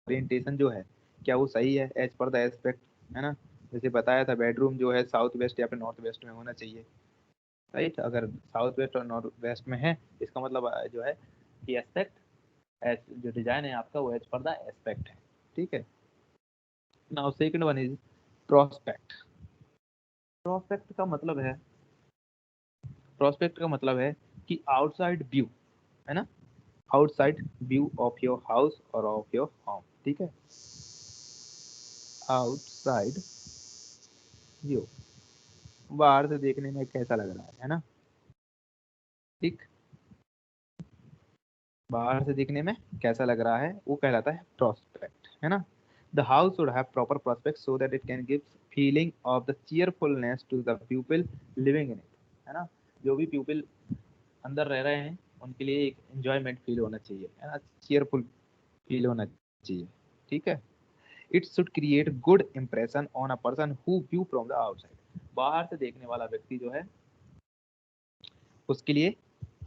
Orientation जो है क्या वो सही है एज पर द एस्पेक्ट, है ना। जैसे बताया था बेडरूम जो है साउथ वेस्ट या फिर नॉर्थ वेस्ट में होना चाहिए, राइट। अगर साउथ वेस्ट और नॉर्थ वेस्ट में है इसका मतलब जो है कि एस्पेक्ट, जो डिजाइन है आपका वो एज पर द एस्पेक्ट है, ठीक है। Now second one is prospect. Prospect का मतलब है, प्रोस्पेक्ट का मतलब है कि आउटसाइड व्यू, है ना, outside view of your house और ऑफ योर होम, ठीक है। आउटसाइड व्यू, बाहर से देखने में कैसा लग रहा है ना, ठीक, बाहर से देखने में कैसा लग रहा है वो कहलाता है प्रोस्पेक्ट, है ना। The house should have proper prospect so that it can give feeling of the cheerfulness to the people living in it, है ना। जो भी पीपल अंदर रह रहे हैं उनके लिए एक एंजॉयमेंट फील होना चाहिए, है ना, चीयरफुल फील होना चाहिए, ठीक है। It should create good impression on a person who view from the outside. बाहर से देखने वाला व्यक्ति जो है उसके लिए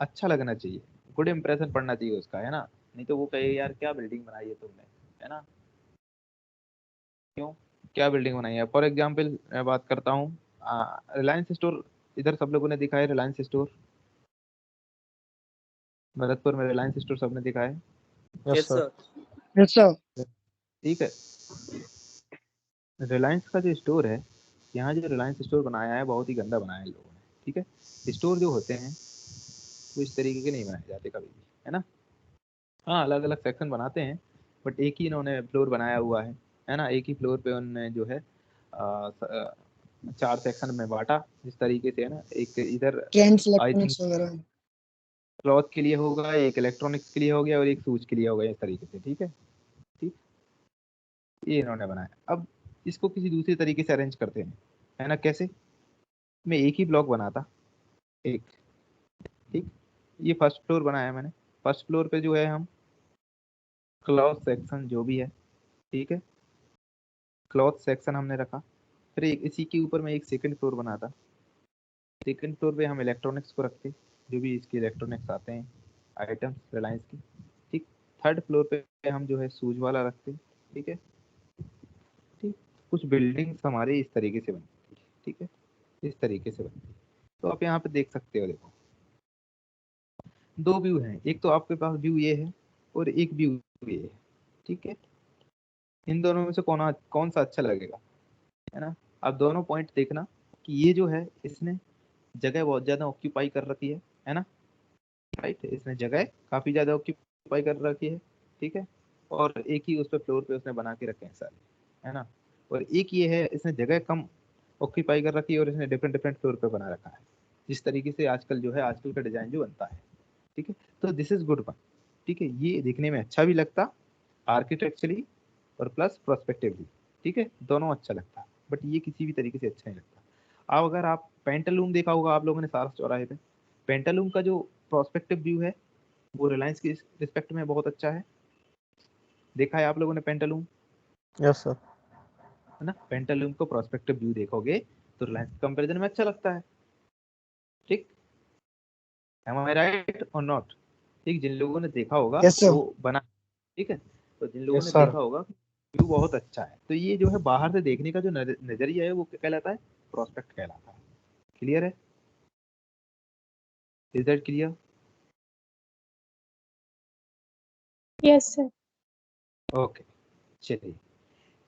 अच्छा लगना चाहिए, गुड इंप्रेशन पड़ना चाहिए उसका, है ना। नहीं तो वो कहे यार क्या बिल्डिंग बनाई है तुमने, है ना, क्यों, क्या बिल्डिंग बनाई है। फॉर एग्जाम्पल मैं बात करता हूँ रिलायंस स्टोर, इधर सब लोगों ने दिखा है रिलायंस स्टोर, भरतपुर में रिलायंस स्टोर सबने दिखा है, यस सर। Yes sir. ठीक है। रिलायंस का जो स्टोर है, यहाँ जो रिलायंस स्टोर बनाया है बहुत ही गंदा बनाया है लोगों ने, ठीक है। स्टोर जो होते हैं वो इस तरीके के नहीं बनाए जाते कभी भी, है ना। हाँ अलग अलग सेक्शन बनाते हैं बट एक ही इन्होंने फ्लोर बनाया हुआ है ना। एक ही फ्लोर पे उन्होंने जो है 4 सेक्शन में बांटा जिस तरीके से, है ना। एक इधर ट्रेंड्स आई थिंक इलेक्ट्रॉनिक्स वगैरह। क्लॉथ के लिए होगा, एक इलेक्ट्रॉनिक्स के लिए हो गया और एक शूज के लिए हो गया, इस तरीके से, ठीक है। ठीक, ये इन्होंने बनाया। अब इसको किसी दूसरी तरीके से अरेंज करते हैं, है ना। कैसे, मैं एक ही ब्लॉक बनाता, एक, ठीक, ये फर्स्ट फ्लोर बनाया मैंने। फर्स्ट फ्लोर पे जो है हम क्लॉथ सेक्शन जो भी है, ठीक है, क्लॉथ सेक्शन हमने रखा। फिर एक इसी के ऊपर मैं एक सेकंड फ्लोर बनाता। सेकंड फ्लोर पे हम इलेक्ट्रॉनिक्स को रखते, जो भी इसके इलेक्ट्रॉनिक्स आते हैं आइटम्स रिलायंस की, ठीक। थर्ड फ्लोर पे हम जो है शूज वाला रखते, ठीक है, ठीक। कुछ बिल्डिंग्स हमारे इस तरीके से बनती है, ठीक है, इस तरीके से बनती है। तो आप यहाँ पे देख सकते हो, देखो दो व्यू हैं, एक तो आपके पास व्यू ये है और एक व्यू ये है, ठीक है। इन दोनों में से कौन सा अच्छा लगेगा, है ना। आप दोनों पॉइंट देखना कि ये जो है इसने जगह बहुत ज्यादा ऑक्यूपाई कर रखी है ना, राइट। इसने जगह काफी ज्यादा ऑक्यूपाई कर रखी है, ठीक है। और एक ही उस पे फ्लोर पे उसने बना के रखे हैं सारे, है ना। और एक ये है इसने जगह कम ऑक्यूपाई कर रखी है और इसने डिफरेंट डिफरेंट फ्लोर पे बना रखा है, जिस तरीके से आजकल जो है आजकल का डिजाइन जो बनता है, ठीक है। तो दिस इज गुड वन, ठीक है। ये दिखने में अच्छा भी लगता आर्किटेक्चरली और प्लस प्रोस्पेक्टिवली, ठीक है, दोनों अच्छा लगता है। बट ये किसी भी तरीके से अच्छा नहीं लगता। अब अगर आप पेंटालून देखा होगा आप लोगों ने सारस चौराहे पे, पेंटालून का जो प्रोस्पेक्टिव व्यू है वो रिलायंस की रिस्पेक्ट में बहुत अच्छा है। देखा है आप लोगों ने पेंटालून, यस सर। है ना। पेंटालून को प्रोस्पेक्टिव व्यू देखोगे तो रिलायंस के कंपैरिजन में अच्छा लगता है, ठीक। एम आई राइट और नॉट, ठीक। जिन लोगों ने देखा होगा यस सर। वो बना, ठीक है। तो जिन लोगों यस ने सर। देखा होगा व्यू बहुत अच्छा है, तो ये जो है बाहर से देखने का जो नजरिया है वो क्या कहलाता है, प्रोस्पेक्ट कहलाता है। क्लियर है, is that clear. Yes sir. Okay, चलिए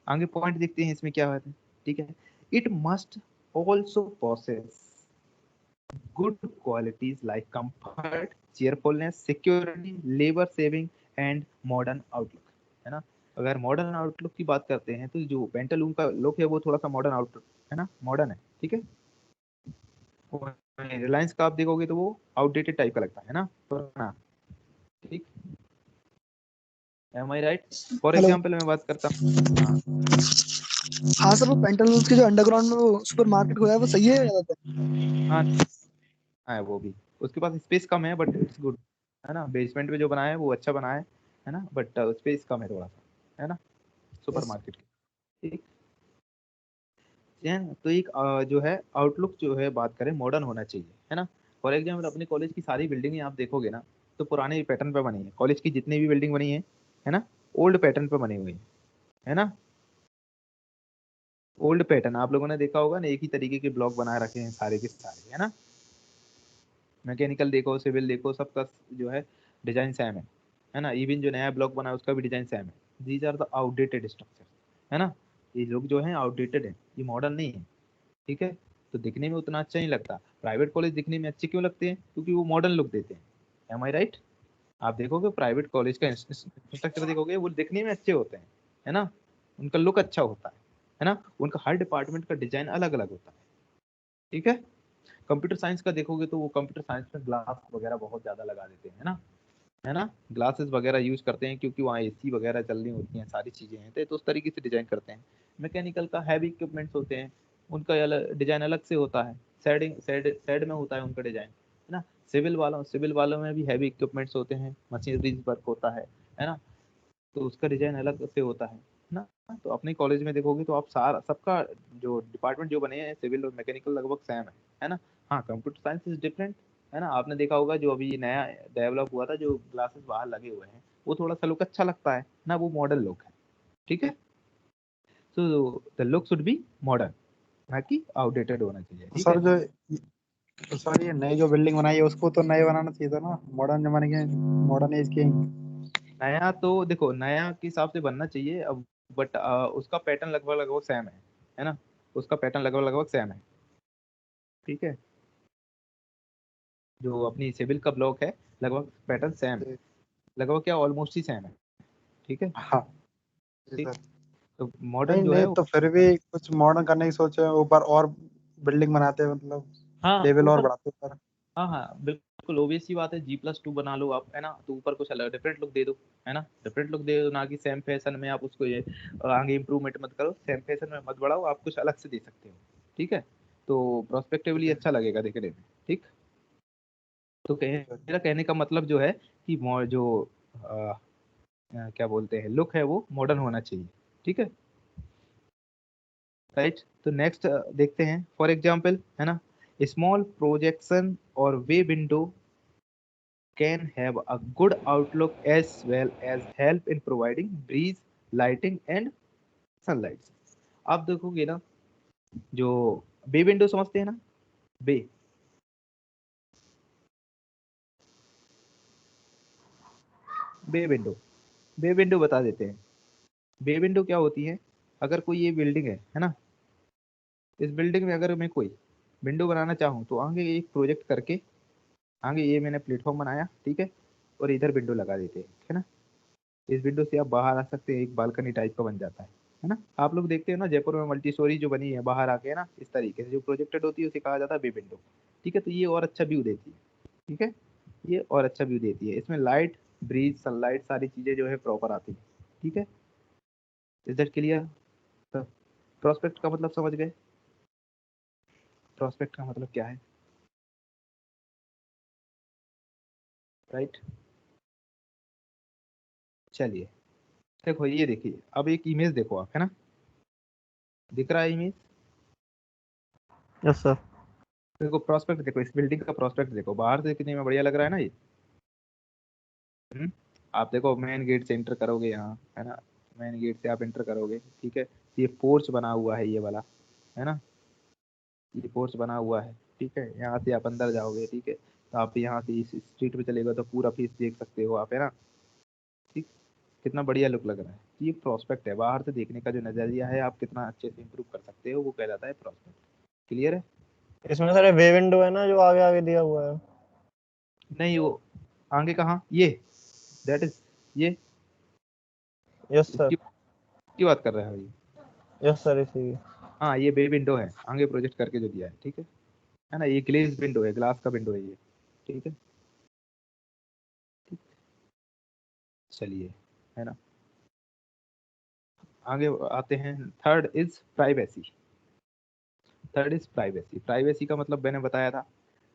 आगे पॉइंट देखते हैं इसमें क्या बात है, ठीक है। It must also possess good qualities like comfort, cheerfulness, security, labor saving and modern outlook, है ना। अगर मॉडर्न आउटलुक की बात करते हैं तो जो पेंटालून का लुक है वो थोड़ा सा मॉडर्न आउटलुक है ना, मॉडर्न है, ठीक है। रिलायंस का आप देखोगे तो वो आउटडेटेड टाइप का लगता है ना, पुराना, ठीक। Am I right. For hello. Example मैं बात करता हूँ, हाँ सर, वो पेंटालून्स के जो अंडरग्राउंड में वो सुपर मार्केट खुला है वो सही है ज्यादातर। हाँ हाँ वो भी, उसके पास स्पेस कम है बट इट्स गुड, है ना। बेसमेंट में जो बनाया है वो अच्छा बनाया है ना, बट स्पेस कम है थोड़ा सा, है ना, सुपर मार्केट के, ठीक है। तो एक जो है आउटलुक जो है बात करें मॉडर्न होना चाहिए, है ना। फॉर एग्जाम्पल अपने कॉलेज की सारी बिल्डिंगें आप देखोगे ना तो पुराने पैटर्न पे बनी है, कॉलेज की जितनी भी बिल्डिंग बनी है ना, ओल्ड पैटर्न पे बने हुए हैं, है ना। ओल्ड पैटर्न आप लोगों ने देखा होगा ना, एक ही तरीके के ब्लॉक बना रखे हैं सारे के सारे, है ना। मैकेनिकल देखो, सिविल देखो, सबका जो है डिजाइन सेम है ना। इवन जो नया ब्लॉक बना है उसका भी डिजाइन सेम है। These are the outdated structure, है ना। ये लोग जो है आउटडेटेड है, ये मॉडर्न नहीं है, ठीक है। तो दिखने में उतना अच्छा नहीं लगता। प्राइवेट कॉलेज दिखने में अच्छे क्यों लगते हैं? क्योंकि वो मॉडर्न लुक देते हैं। M I right? आप देखोगे प्राइवेट कॉलेज का इंफ्रास्ट्रक्चर देखोगे, वो दिखने में अच्छे होते हैं, है ना। उनका लुक अच्छा होता है ना। उनका हर डिपार्टमेंट का डिजाइन अलग अलग होता है, ठीक है। कंप्यूटर साइंस का देखोगे तो वो कंप्यूटर साइंस में ग्लास वगैरह बहुत ज्यादा लगा देते हैं, है ना। ग्लासेस वगैरह यूज करते हैं क्योंकि वहाँ एसी वगैरह चल रही होती हैं, सारी चीजें हैं, तो उस तरीके से डिजाइन करते हैं। मैकेनिकल का हैवी इक्विपमेंट्स होते हैं, उनका डिजाइन अलग से होता है। साइड में होता है उनका डिजाइन, है ना। सिविल वालों में भी हैवी इक्विपमेंट्स होते हैं, मशीनरी वर्क होता है ना। तो उसका डिजाइन अलग से होता है ना। तो अपने कॉलेज में देखोगे तो आप सारा सबका जो डिपार्टमेंट जो बने हैं सिविल और मैकेनिकल लगभग सेम है ना। हाँ, कंप्यूटर साइंस इज डिफरेंट, है ना। आपने देखा होगा जो अभी नया डेवलप हुआ था, जो ग्लासेस बाहर लगे हुए हैं, वो थोड़ा सा लुक अच्छा लगता है ना, वो मॉडर्न लुक है, ठीक है। So the look should be modern, ना कि आउटडेटेड होना चाहिए, तो ठीक है। सर जो तो सर ये नई जो बिल्डिंग बनाई है उसको तो नए बनाना चाहिए था ना, मॉडर्न जमाने के, मॉडर्न एज के। नया तो देखो, नया के हिसाब से बनना चाहिए अब, बट उसका पैटर्न लगभग लगभग सेम है ना। उसका पैटर्न लगभग लगभग सेम है, ठीक है। जो अपनी सिविल का ब्लॉक है, लगभग पैटर्न सेम है, लगभग क्या ऑलमोस्ट ही सेम है, ठीक है। हाँ जी ठीक। सर। तो मॉडर्न नहीं जो है नहीं, तो फिर भी कुछ मॉडर्न करने की सोच है, ऊपर और बिल्डिंग बनाते हैं, मतलब हाँ लेवल और ऊपर, बढ़ाते हैं सर। हाँ हाँ बिल्कुल ओबियस सी बात है, G+2 बना लो आप, है ना। तो ऊपर कुछ अलग डिफरेंट लुक दे दो, है ना। डिफरेंट लुक दे दो, ना कि सेम फैशन में आप उसको ये आगे इम्प्रूवमेंट मत करो, सेम फैशन में मत बढ़ाओ, आप कुछ अलग से दे सकते हो, ठीक है। तो प्रोस्पेक्टिवली अच्छा लगेगा देखने में, ठीक। तो मेरा कहने का मतलब जो है कि जो क्या बोलते हैं लुक है वो मॉडर्न होना चाहिए, ठीक है, राइट। तो नेक्स्ट देखते हैं फॉर एग्जांपल, है ना। स्मॉल प्रोजेक्शन और वे window can have a good outlook as well as help in providing breeze, lighting and sunlight। आप देखोगे ना, जो बे विंडो समझते हैं ना, बे बे विंडो बे विंडो बता देते हैं। बे विंडो क्या होती है? अगर कोई ये बिल्डिंग है ना, इस बिल्डिंग में अगर मैं कोई विंडो बनाना चाहूँ तो आगे एक प्रोजेक्ट करके, आगे ये मैंने प्लेटफॉर्म बनाया, ठीक है, और इधर विंडो लगा देते हैं, है ना। इस विंडो से आप बाहर आ सकते हैं, एक बालकनी टाइप का बन जाता है ना। आप लोग देखते हो ना जयपुर में मल्टी स्टोरी जो बनी है बाहर आके, है ना, इस तरीके से जो प्रोजेक्टेड होती है उसे कहा जाता है बे विंडो, ठीक है। तो ये और अच्छा व्यू देती है, ठीक है, ये और अच्छा व्यू देती है। इसमें लाइट, ब्रीज, सनलाइट सारी चीजें जो है प्रॉपर आती है, ठीक है। Is that clear? तो प्रोस्पेक्ट का मतलब समझ गए? प्रोस्पेक्ट का मतलब क्या है, राइट। चलिए, देखो ये देखिए, अब एक इमेज देखो आप, है ना, दिख रहा है इमेज? Yes sir. देखो प्रोस्पेक्ट देखो, इस बिल्डिंग का प्रोस्पेक्ट देखो, बाहर से कितने में बढ़िया लग रहा है ना ये। हम्म? आप देखो मेन गेट से एंटर करोगे यहाँ, है ना, मेन गेट से आप एंटर करोगे, ठीक है। ये पोर्च बना हुआ है ये वाला, है ना, ये पोर्च बना हुआ है, ठीक है। यहाँ से आप अंदर जाओगे, ठीक है, तो आप यहाँ से इस स्ट्रीट पे चलेगा तो पूरा फेस देख सकते हो आप, है ना, ठीक। कितना बढ़िया लुक लग रहा है। ये प्रोस्पेक्ट है, बाहर से देखने का जो नजरिया है, आप कितना अच्छे से इम्प्रूव कर सकते हो, वो कहलाता है प्रोस्पेक्ट। क्लियर है? इसमें सर वे विंडो है ना जो आगे आगे दिया हुआ है। नहीं, वो आगे कहाँ, ये दैट इज ये यस सर। इसकी की बात कर रहे हैं भाई। यस सर, इसी की। हाँ, ये बे विंडो है, आगे प्रोजेक्ट करके जो दिया है, ठीक है ना। ये ग्लेज विंडो है, ग्लास का विंडो है ये, ठीक है। चलिए, है ना, आगे आते हैं। Third is privacy. Third is privacy. Privacy का मतलब मैंने बताया था,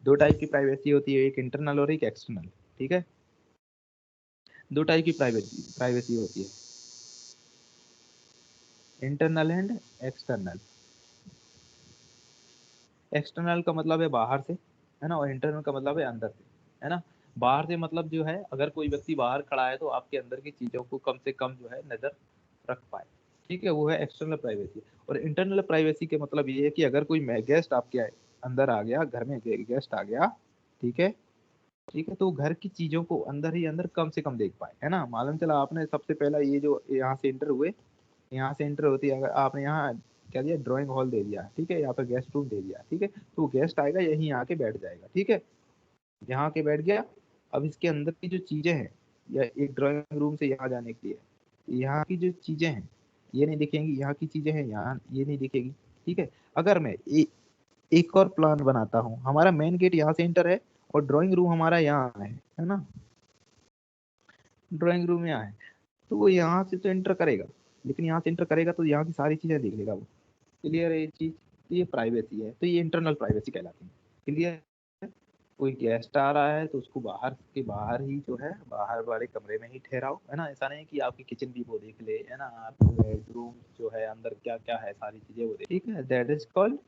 दो टाइप की प्राइवेसी होती है, एक इंटरनल और एक एक्सटर्नल, ठीक है। दो टाइप की प्राइवेसी प्राइवेसी होती है, इंटरनल एंड एक्सटर्नल। एक्सटर्नल का मतलब है बाहर से, है ना, और इंटरनल का मतलब है अंदर से, है ना। बाहर से मतलब जो है अगर कोई व्यक्ति बाहर खड़ा है तो आपके अंदर की चीजों को कम से कम जो है नजर रख पाए, ठीक है, वो है एक्सटर्नल प्राइवेसी। और इंटरनल प्राइवेसी के मतलब ये है कि अगर कोई गेस्ट आपके अंदर आ गया, घर में गेस्ट आ गया, ठीक है, ठीक है, तो घर की चीजों को अंदर ही अंदर कम से कम देख पाए, है ना। मालूम चला आपने सबसे पहला ये जो यहाँ से एंटर हुए, यहाँ से एंटर होती है, अगर आपने यहाँ क्या दिया, ड्राइंग हॉल दे दिया, ठीक है, यहाँ पर गेस्ट रूम दे दिया, ठीक है, तो गेस्ट आएगा यहीं आके बैठ जाएगा, ठीक है, यहाँ आके बैठ गया। अब इसके अंदर की जो चीजें हैं, या एक ड्राइंग रूम से यहाँ जाने के लिए यहाँ की जो चीजें हैं ये नहीं दिखेंगी, यहाँ की चीजें हैं यहाँ ये नहीं दिखेगी, ठीक है। अगर मैं एक और प्लान बनाता हूँ, हमारा मेन गेट यहाँ से एंटर है और ड्राइंग रूम हमारा यहाँ है ना, ड्राइंग रूम यहाँ है, तो वो यहाँ से तो एंटर करेगा, लेकिन यहाँ से एंटर करेगा तो यहाँ की सारी चीजें देख लेगा वो। क्लियर है ये चीज, तो ये प्राइवेसी है, तो ये इंटरनल प्राइवेसी कहलाती है। क्लियर है। कोई गेस्ट आ रहा है तो उसको बाहर के बाहर ही जो है बाहर वाले कमरे में ही ठहराओ, है ना, ऐसा नहीं कि आपकी किचन भी वो देख ले, है ना, आपके बेडरूम जो है अंदर क्या क्या है सारी चीजें वो देख, ठीक है, that is called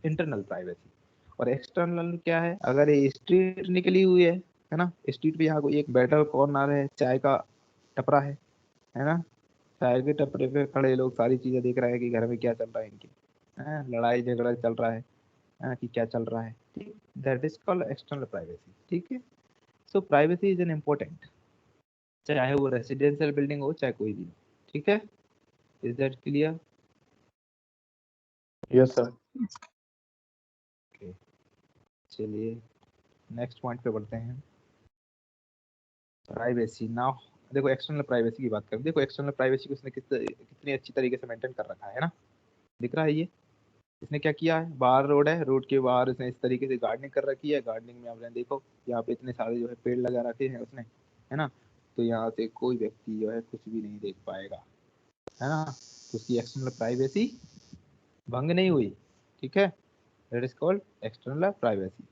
internal privacy. और एक्सटर्नल क्या है, अगर ये स्ट्रीट निकली हुई है ना, स्ट्रीट पे यहाँ कोई एक बेटर कॉर्नर है, चाय का टपरा है ना, चाय के टपरे पे खड़े लोग सारी चीजें देख रहे हैं कि घर में क्या चल रहा है इनके, लड़ाई झगड़ा चल रहा है कि क्या चल रहा है, ठीक, that is called external privacy, ठीक है। सो प्राइवेसी इज एन इम्पोर्टेंट, चाहे वो रेसिडेंशियल बिल्डिंग हो चाहे कोई भी हो, ठीक है, is that clear? Yes sir. Okay, चलिए नेक्स्ट पॉइंट पे बढ़ते हैं, प्राइवेसी। नाउ देखो एक्सटर्नल प्राइवेसी की बात करें, देखो एक्सटर्नल प्राइवेसी को उसने कितनी अच्छी तरीके से मेंटेन कर रखा है ना, दिख रहा है ये, इसने क्या किया है, बाहर रोड है, रोड के बाहर इसने इस तरीके से गार्डनिंग कर रखी है, गार्डनिंग में आपने देखो यहाँ पे इतने सारे जो है पेड़ लगा रखे हैं उसने, है ना, तो यहाँ से कोई व्यक्ति जो है कुछ भी नहीं देख पाएगा, है ना, तो उसकी एक्सटर्नल प्राइवेसी भंग नहीं हुई, ठीक है, that is called external privacy,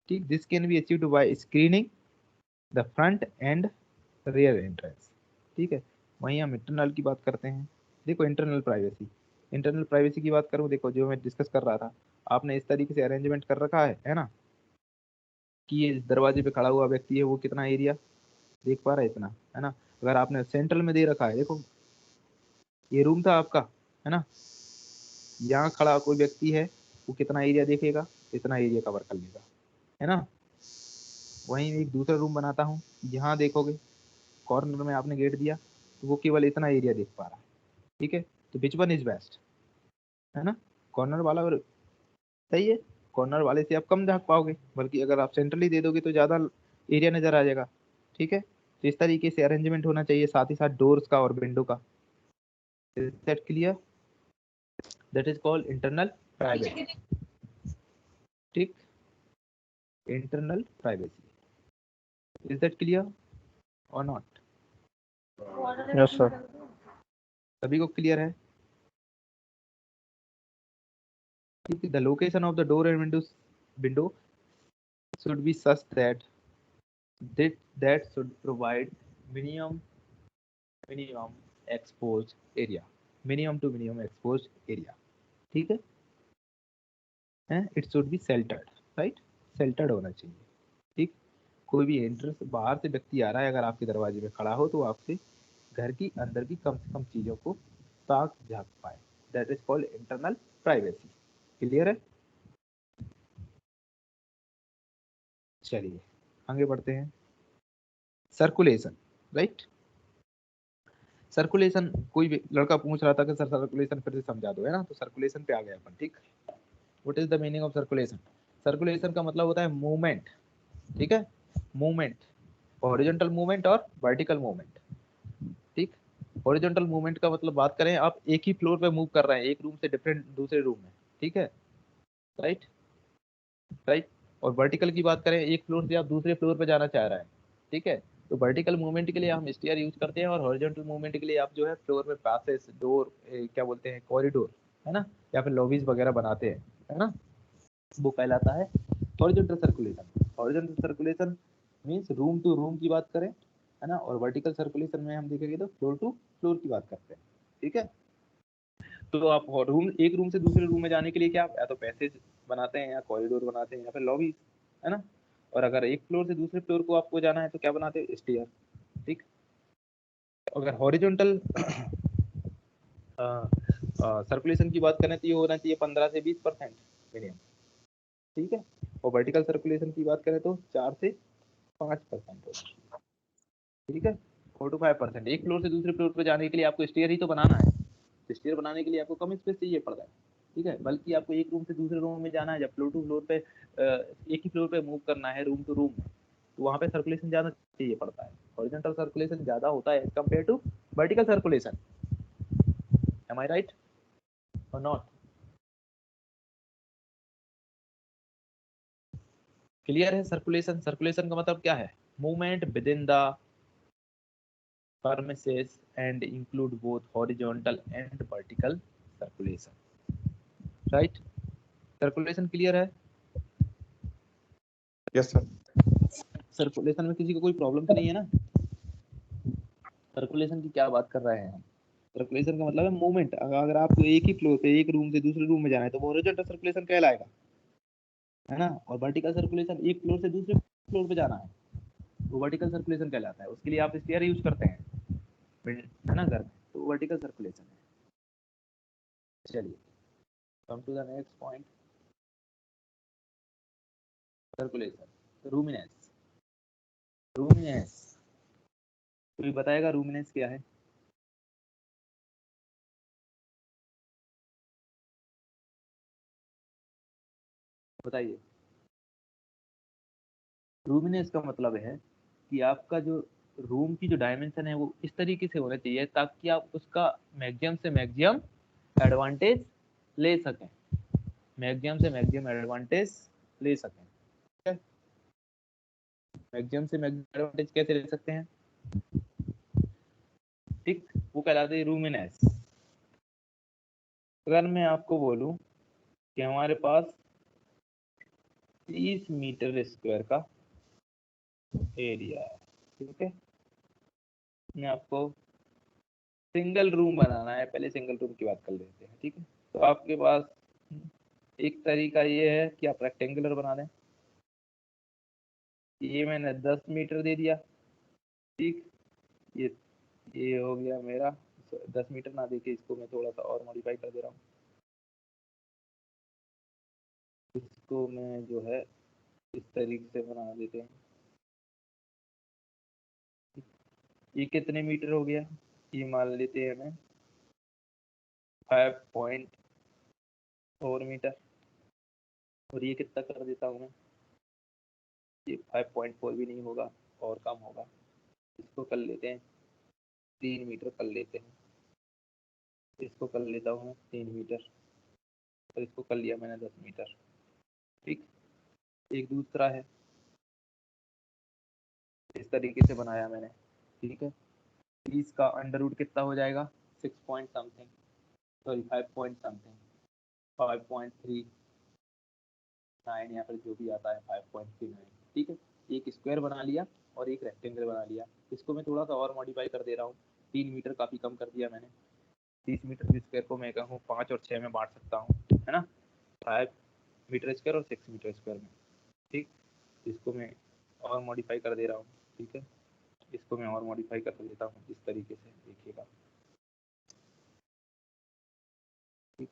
ठीक। This can be achieved by screening the front and rear entrance, ठीक है। वहीं हम इंटरनल की बात करते हैं, देखो इंटरनल प्राइवेसी, इंटरनल प्राइवेसी की बात करूँ, देखो जो मैं डिस्कस कर रहा था, आपने इस तरीके से अरेंजमेंट कर रखा है ना, कि ये दरवाजे पे खड़ा हुआ व्यक्ति है वो कितना एरिया देख पा रहा है, इतना, है ना। अगर आपने सेंट्रल में दे रखा है, देखो ये रूम था आपका, है ना, यहाँ खड़ा कोई व्यक्ति है वो कितना एरिया देखेगा, इतना एरिया कवर कर लेगा, है ना। वहीं एक दूसरा रूम बनाता हूँ, यहाँ देखोगे कॉर्नर में आपने गेट दिया तो वो केवल इतना एरिया देख पा रहा है, ठीक है, तो विच वन इज बेस्ट, है ना, कॉर्नर वाला, और सही है, कॉर्नर वाले से आप कम झाँक पाओगे, बल्कि अगर आप सेंट्रली दे दोगे तो ज़्यादा एरिया नजर आ जाएगा, ठीक है। तो इस तरीके से अरेंजमेंट होना चाहिए, साथ ही साथ डोर्स का और विंडो का, is that clear? That is called internal privacy, ठीक, internal privacy, is that clear और नॉट? Yes sir. सभी को क्लियर है? The location of the door and window should be such that should provide minimum exposed area, minimum to minimum exposed area, ठीक है, it should be sheltered, right, sheltered होना चाहिए, ठीक। कोई भी एंट्रेंस बाहर से व्यक्ति आ रहा है अगर आपके दरवाजे में खड़ा हो तो आपसे घर की अंदर की कम से कम चीजों को ताक झाँक पाए, that is called internal privacy, clear है? चलिए आगे बढ़ते हैं, सर्कुलेशन, राइट, सर्कुलेशन, कोई भी लड़का पूछ रहा था कि सर सर्कुलेशन फिर से समझा दो, है ना, तो सर्कुलेशन पे आ गया अपन, ठीक। What is the meaning of circulation? Circulation का मतलब होता है मूवमेंट, ठीक है, मूवमेंट, हॉरिजॉन्टल मूवमेंट और वर्टिकल मूवमेंट, ठीक। हॉरिजॉन्टल मूवमेंट का मतलब बात करें, आप एक ही फ्लोर पे मूव कर रहे हैं, एक रूम से डिफरेंट दूसरे रूम में, ठीक है, राइट, राइट। और वर्टिकल की बात करें, एक फ्लोर से आप दूसरे फ्लोर पे जाना चाह रहे हैं, ठीक है, तो वर्टिकल मूवमेंट के लिए हम स्टेयर यूज करते हैं, और हॉरिजॉन्टल मूवमेंट के लिए आप जो है फ्लोर में पैसेज, डोर, क्या बोलते हैं, कॉरिडोर, है ना, या फिर लॉबीज वगैरह बनाते हैं, है ना, वो कहलाता है horizontal circulation. Horizontal circulation means room to room की बात करें, है ना, और वर्टिकल सर्कुलेशन में हम देखेंगे तो फ्लोर टू फ्लोर की बात करते हैं, ठीक है। तो आप एक रूम से दूसरे रूम में जाने के लिए क्या, या तो पैसेज बनाते हैं, या कॉरिडोर बनाते हैं, या फिर लॉबी, है ना, और अगर एक फ्लोर से दूसरे फ्लोर को आपको जाना है तो क्या बनाते हैं, स्टेयर। ठीक, अगर हॉरिजॉन्टल सर्कुलेशन की बात करें तो ये होना चाहिए 15 से 20% मिनिमम। ठीक है, और वर्टिकल सर्कुलेशन की बात करें तो 4 से 5% होगा। ठीक है, 4 to 5%। एक फ्लोर से दूसरे फ्लोर पर जाने के लिए आपको स्टेयर ही तो बनाना है, स्टेयर बनाने के लिए आपको कम स्पेस चाहिए पड़ता है। ठीक है, बल्कि आपको एक रूम से दूसरे रूम में जाना है, जब फ्लोर टू फ्लोर पे एक ही फ्लोर पे मूव करना है रूम टू रूम, तो वहाँ पे सर्कुलेशन ज़्यादा चाहिए पड़ता है। हॉरिजॉन्टल सर्कुलेशन ज़्यादा होता है compare to vertical circulation. Am I right और नॉट? क्लियर है? सर्कुलेशन, सर्कुलेशन का मतलब क्या है, movement within the premises and include both horizontal and vertical circulation, right? Circulation clear है? Yes sir. सर्कुलेशन में किसी को कोई प्रॉब्लम तो नहीं है ना? सर्कुलेशन की क्या बात कर रहे हैं हम? सर्कुलेशन का मतलब है मूवमेंट। अगर आपको एक ही फ्लोर पे एक रूम से दूसरे रूम में जाना है तो वो हॉरिजॉन्टल सर्कुलेशन कहलाएगा, है ना? और वर्टिकल सर्कुलेशन एक फ्लोर से दूसरे फ्लोर पे जाना है, वो वर्टिकल सर्कुलेशन कहलाता है। उसके लिए आप स्टेयर यूज करते हैं, है ना, घर में, तो वर्टिकल सर्कुलेशन है। चलिए, come to the next point, circulation. Roominess, roominess कोई बताएगा रूमिनेंस क्या है? बताइए। रूमिनेंस का मतलब है कि आपका जो रूम की जो डायमेंशन है वो इस तरीके से होना चाहिए ताकि आप उसका मैक्सिमम से मैक्सिमम एडवांटेज ले सकें, मैक्सिमम से मैक्सिमम एडवांटेज ले सकें। ठीक है, मैक्सिमम से मैक्सिमम एडवांटेज कैसे ले सकते हैं? ठीक, वो कहलाते हैं रूमिनेंस। अगर मैं आपको बोलूं कि हमारे पास 30 मीटर स्क्वायर का एरिया है, ठीक है, मैं आपको सिंगल रूम बनाना है, पहले सिंगल रूम की बात कर लेते हैं। ठीक है, तो आपके पास एक तरीका ये है कि आप रेक्टेंगुलर बना दें। ये मैंने 10 मीटर दे दिया। ठीक, ये हो गया मेरा 10 मीटर ना देके इसको मैं थोड़ा सा और मॉडिफाई कर दे रहा हूँ। इसको मैं जो है इस तरीके से बना देते हैं। ये कितने मीटर हो गया? ये मान लेते हैं मैं 5.4 मीटर, और ये कितना कर देता हूँ मैं, ये 5.4 भी नहीं होगा और कम होगा, इसको कर लेते हैं 3 मीटर कर लेते हैं, इसको कर लेता हूँ 3 मीटर, और इसको कर लिया मैंने 10 मीटर। ठीक, एक दूसरा है, इस तरीके से बनाया मैंने। ठीक है, 30 का अंडर रूट कितना हो जाएगा, 6 point something, sorry 5 point something, 5.39 या फिर जो भी आता है 5.39। ठीक है, एक स्क्वायर बना लिया और एक रेक्टेंगल बना लिया। इसको मैं थोड़ा सा और मॉडिफाई कर दे रहा हूँ, 3 मीटर काफ़ी कम कर दिया मैंने। 30 मीटर स्क्वायर को मैं कहूँ 5 और 6 में बांट सकता हूँ, है ना, 5 मीटर स्क्वायर और 6 मीटर स्क्वायर में। ठीक, इसको मैं और मॉडिफाई कर दे रहा हूँ। ठीक है, इसको मैं और मॉडिफाई कर देता हूँ इस तरीके से, देखिएगा। ठीक,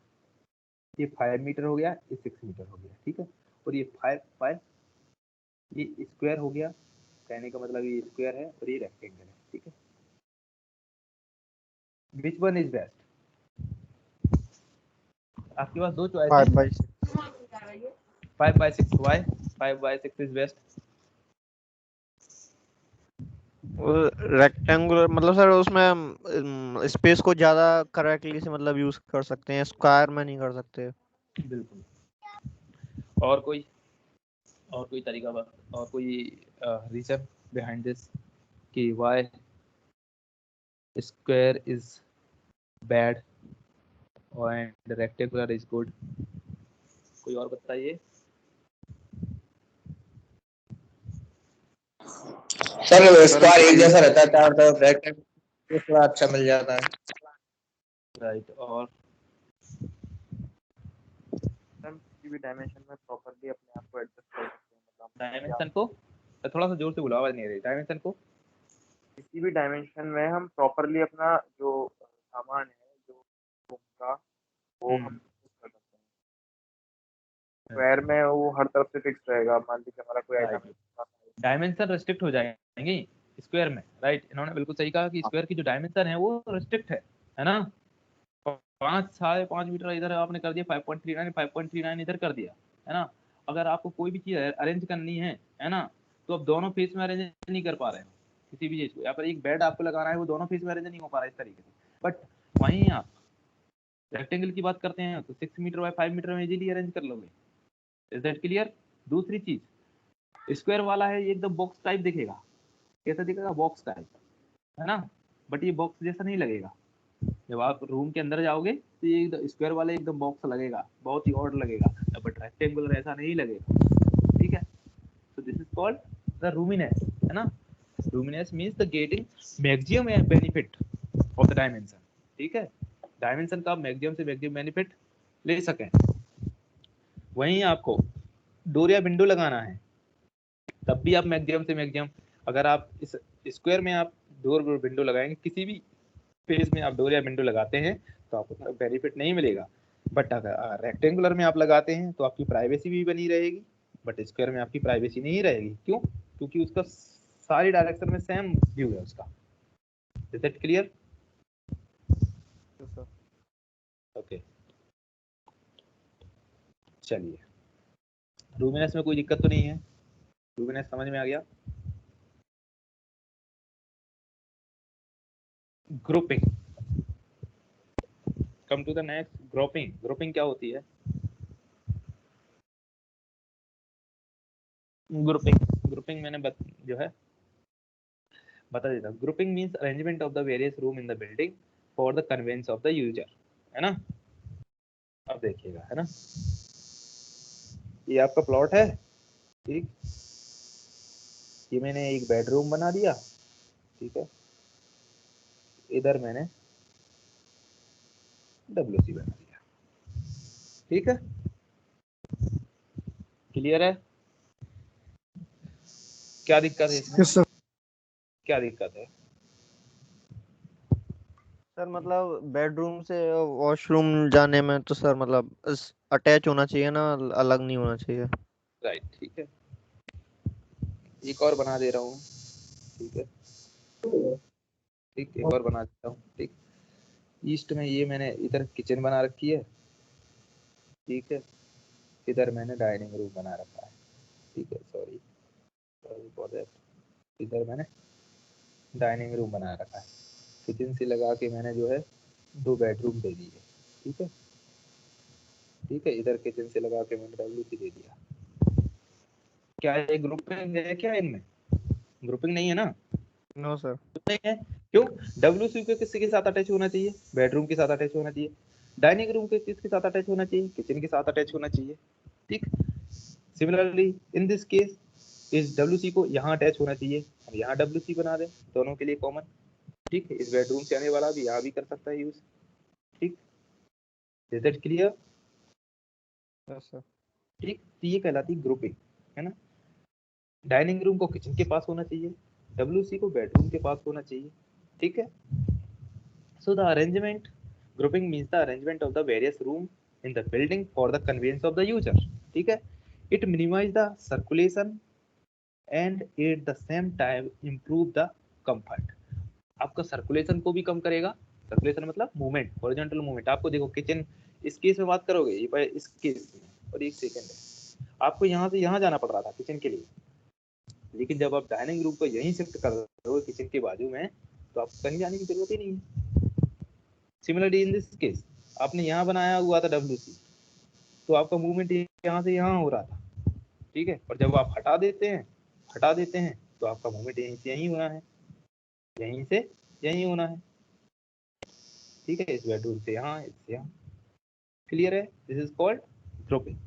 ये 5 मीटर हो गया, ये 6 मीटर हो गया। ठीक है, और ये 5 ये स्क्वायर हो गया, कहने का मतलब ये स्क्वायर है और ये रेक्टेंगल है। ठीक है, विच वन इज बेस्ट? आपके पास दो चॉइस है, 5/6। 5/6। Why 5/6 is best? रेक्टेंगुलर मतलब सर उसमें स्पेस को ज्यादा करेक्टली से मतलब यूज कर सकते हैं, स्क्वायर में नहीं कर सकते। बिल्कुल। और कोई तरीका बस, और कोई रीजन बिहाइंड दिस कि why square is bad and rectangular is good? कोई और बताइए। सर स्क्वायर एक जैसा रहता है चारों तरफ, रेक्टेंगल थोड़ा अच्छा मिल जाता है। राइट, और हम किसी भी डायमेंशन में प्रॉपर्ली अपने आप को एडजस्ट कर सकते हैं, मतलब डायमेंशन को थोड़ा सा जोर से बोलो, आवाज नहीं आ रही। डायमेंशन को किसी भी डायमेंशन में हम प्रॉपरली अपना जो सामान है जो रूम का वो हम यूज कर सकते हैं। स्क्वायर में वो हर तरफ से फिक्स रहेगा। मान लीजिए हमारा कोई आइटम डायमेंशन रेस्ट्रिक्ट हो जाएंगे स्क्वायर में, राइट। इन्होंने बिल्कुल सही कहा कि स्क्वायर की जो डायमेंशन है वो रेस्ट्रिक्ट है ना। 5.5 मीटर इधर आपने कर दिया, 5.39 5.39 इधर कर दिया, है ना। अगर आपको कोई भी चीज अरेंज करनी है ना, तो आप दोनों फेस में अरेंज नहीं कर पा रहे हो किसी भी चीज को। यहाँ पर एक बेड आपको लगाना है, वो दोनों फेस में अरेंज नहीं हो पा रहा है इस तरीके से। बट वहीं आप रेक्टेंगल की बात करते हैं तो 6 मीटर बाय 5 मीटर में इजीली अरेंज कर लोगे। Is that clear? दूसरी चीज, स्क्वायर वाला है ये एकदम बॉक्स टाइप दिखेगा। कैसा दिखेगा? बॉक्स टाइप, है ना। बट ये बॉक्स जैसा नहीं लगेगा। जब आप रूम के अंदर जाओगे तो ये स्क्वायर वाला एकदम बॉक्स लगेगा, बहुत ही ऑड लगेगा। बट रेक्टेंगुलर ऐसा नहीं लगेगा, ठीक है। so this is called the roominess, है ना। roominess means the getting maximum benefit of the dimension, ठीक है। डायमेंशन का मैक्सिमम से मैक्सिमम बेनिफिट ले सकें। वहीं आपको डोर या विंडो लगाना है तब भी आप मैक्सिमम से मैक्सिमम, अगर आप इस स्क्वायर में आप डोर और विंडो लगाएंगे, किसी भी पेज में आप डोर या विंडो लगाते हैं तो आपको उतना बेनिफिट नहीं मिलेगा। बट अगर रेक्टेंगुलर में आप लगाते हैं तो आपकी प्राइवेसी भी बनी रहेगी, बट स्क्वायर में आपकी प्राइवेसी नहीं रहेगी। क्यों? क्योंकि उसका सारी डायरेक्शन में सेम व्यू है उसका। Is that clear? ओके, चलिए। रूमिनेस में कोई दिक्कत तो नहीं है? रूमिनेस समझ में आ गया? Grouping, come to the next. Grouping, grouping क्या होती है? ग्रुपिंग मैंने जो है बता देता हूँ। Grouping means arrangement of the various room in the building for the conveyance of the user, है ना। अब देखिएगा, है ना, ये आपका प्लॉट है, ठीक। ये मैंने एक बेडरूम बना दिया, ठीक है। इधर मैंने WC बना दिया, ठीक है। क्लियर है? क्या दिक्कत है इसमें? Yes sir. क्या दिक्कत है? सर मतलब बेडरूम से वॉशरूम जाने में तो सर मतलब अटैच होना चाहिए ना, अलग नहीं होना चाहिए। राइट, ठीक है। एक और बना दे रहा हूँ, ठीक है। ठीक, एक और बना देता हूँ, ठीक। ईस्ट में ये मैंने इधर किचन बना रखी है, ठीक है। इधर मैंने डाइनिंग रूम बना रखा है, ठीक है। Sorry for that. इधर मैंने डाइनिंग रूम बना रखा है। किचन से लगा के मैंने जो है 2 बेडरूम दे दिए, ठीक है, ठीक है। इधर किचन से लगा के मैंने WC दे दिया। क्या ये ग्रुपिंग है? क्या इनमें ग्रुपिंग नहीं है ना? No sir. नहीं है। क्यों? WC को किसके साथ अटैच होना चाहिए? बेडरूम के साथ अटैच होना चाहिए। डाइनिंग रूम के किसके साथ अटैच होना चाहिए? किचन के साथ अटैच होना चाहिए, ठीक। सिमिलरली इन दिस केस इस WC को यहाँ अटैच होना चाहिए, हम यहाँ WC बना दें, दोनों के लिए कॉमन, ठीक है। इस बेडरूम से आने वाला भी यहाँ भी कर सकता है यूज, ठीक। Is that clear? Yes sir. ठीक, तो ये कहलाती है ग्रुपिंग, है ना। डाइनिंग रूम को किचन के पास होना चाहिए, WC को बेडरूम के पास होना चाहिए, ठीक है। So the arrangement, grouping means the arrangement of the various room in the building for the convenience of the user, ठीक है। It minimise the circulation and at the same time improve the comfort. आपका circulation को भी कम करेगा। Circulation मतलब movement, horizontal movement. आपको देखो kitchen, इस केस में बात करोगे, ये इस केस में, और एक सेकंड है, आपको यहाँ से यहाँ जाना पड़ रहा था किचन के लिए, लेकिन जब आप डाइनिंग रूम को यहीं शिफ्ट कर रहे हो किचन के बाजू में, तो आपको कहीं जाने की जरूरत ही नहीं है। सिमिलरली इन दिस केस, आपने यहाँ बनाया हुआ था WC, तो आपका मूवमेंट यहाँ से यहाँ हो रहा था, ठीक है। और जब आप हटा देते हैं तो आपका मूवमेंट यहीं से यहीं होना है, यहीं से यहीं होना है, ठीक है। इस बेडरूम से यहाँ, इससे यहाँ। क्लियर है? This is called grouping.